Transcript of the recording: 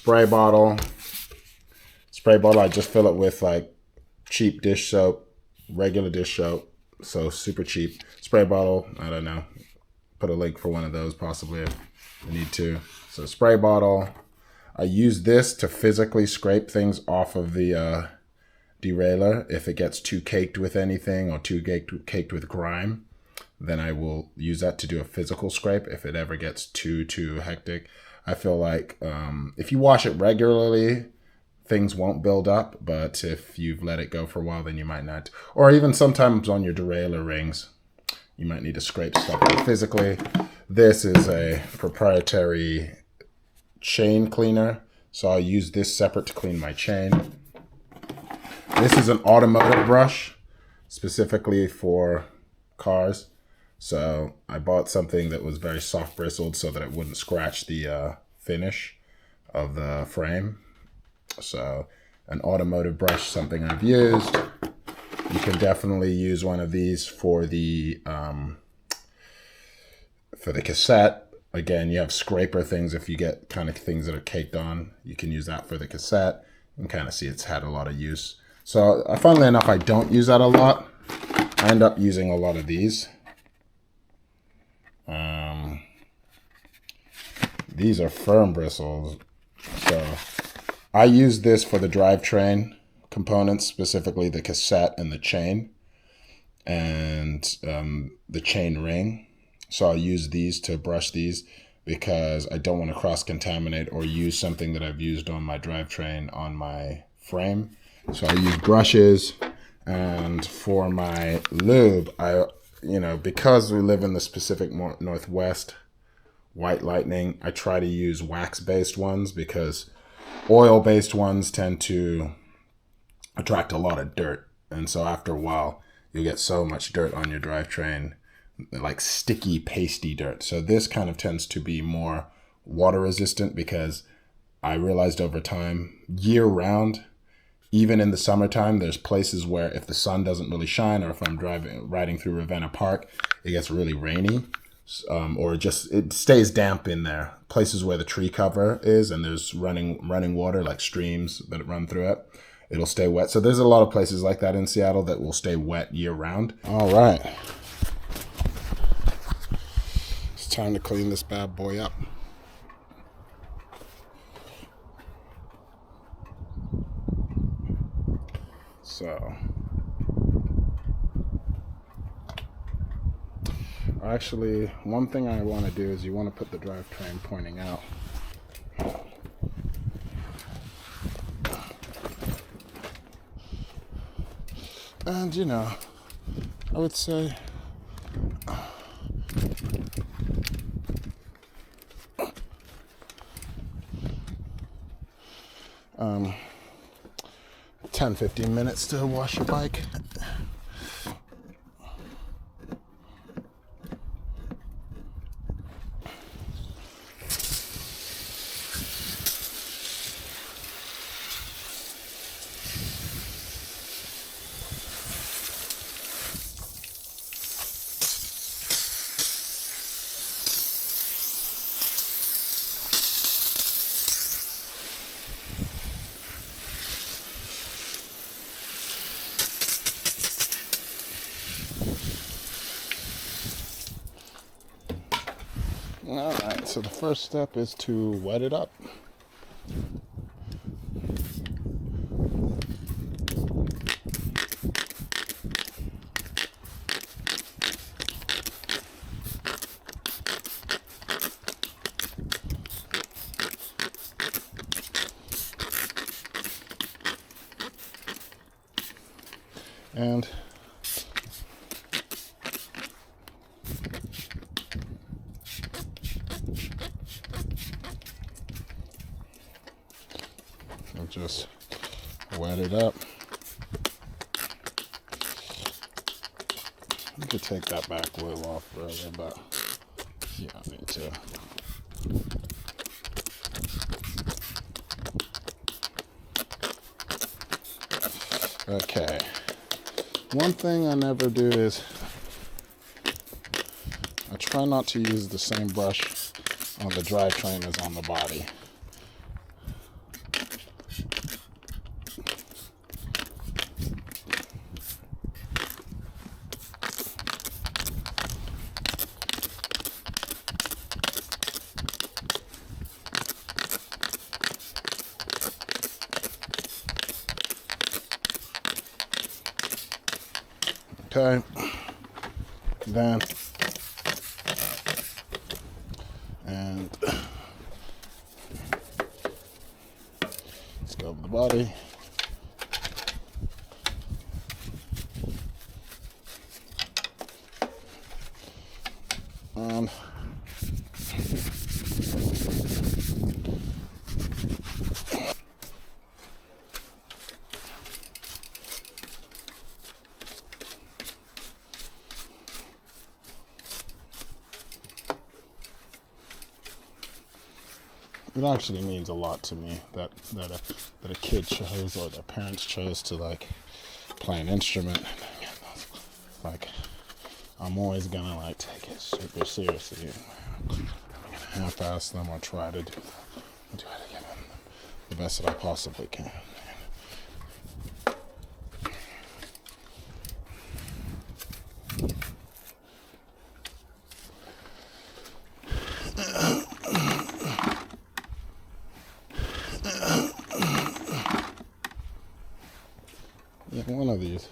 spray bottle. Spray bottle, I just fill it with like cheap dish soap, regular dish soap, so super cheap. Spray bottle, I don't know. Put a link for one of those possibly if you need to. So spray bottle. I use this to physically scrape things off of the derailleur. If it gets too caked with anything or too caked with grime, then I will use that to do a physical scrape if it ever gets too hectic. I feel like if you wash it regularly, things won't build up, but if you've let it go for a while, then you might not. Or even sometimes on your derailleur rings, you might need to scrape stuff out physically. This is a proprietary chain cleaner, so I'll use this separate to clean my chain. This is an automotive brush, specifically for cars. So I bought something that was very soft bristled so that it wouldn't scratch the finish of the frame. So an automotive brush, something I've used. You can definitely use one of these for the cassette. Again, you have scraper things if you get kind of things that are caked on. You can use that for the cassette. You can kind of see it's had a lot of use. So funnily enough, I don't use that a lot. I end up using a lot of these. These are firm bristles. So I use this for the drivetrain components, specifically the cassette and the chain and the chain ring. So I'll use these to brush these because I don't want to cross-contaminate or use something that I've used on my drivetrain on my frame. So I use brushes, and for my lube, because we live in the Pacific Northwest, white lightning, I try to use wax-based ones because oil-based ones tend to attract a lot of dirt. And so after a while, you'll get so much dirt on your drivetrain, like sticky, pasty dirt. So this kind of tends to be more water resistant because I realized over time, year round, even in the summertime, there's places where if the sun doesn't really shine, or if I'm riding through Ravenna Park, it gets really rainy, or it stays damp in there. Places where the tree cover is and there's running water, like streams that run through it, it'll stay wet. So there's a lot of places like that in Seattle that will stay wet year round. All right. It's time to clean this bad boy up. So, actually, one thing I want to do is you want to put the drivetrain pointing out. And, I would say 10-15 minutes to wash your bike. All right, so the first step is to wet it up. And I'll just wet it up. You could take that back wheel off further, but you don't need to. Okay. One thing I never do is I try not to use the same brush on the drivetrain as on the body. Okay. Then, and let's go over the body. It actually means a lot to me that a kid chose, or their parents chose, to like play an instrument. Like, I'm always gonna like take it super seriously. I'm gonna half-ass them or try to give them the best that I possibly can. Yeah, one of these.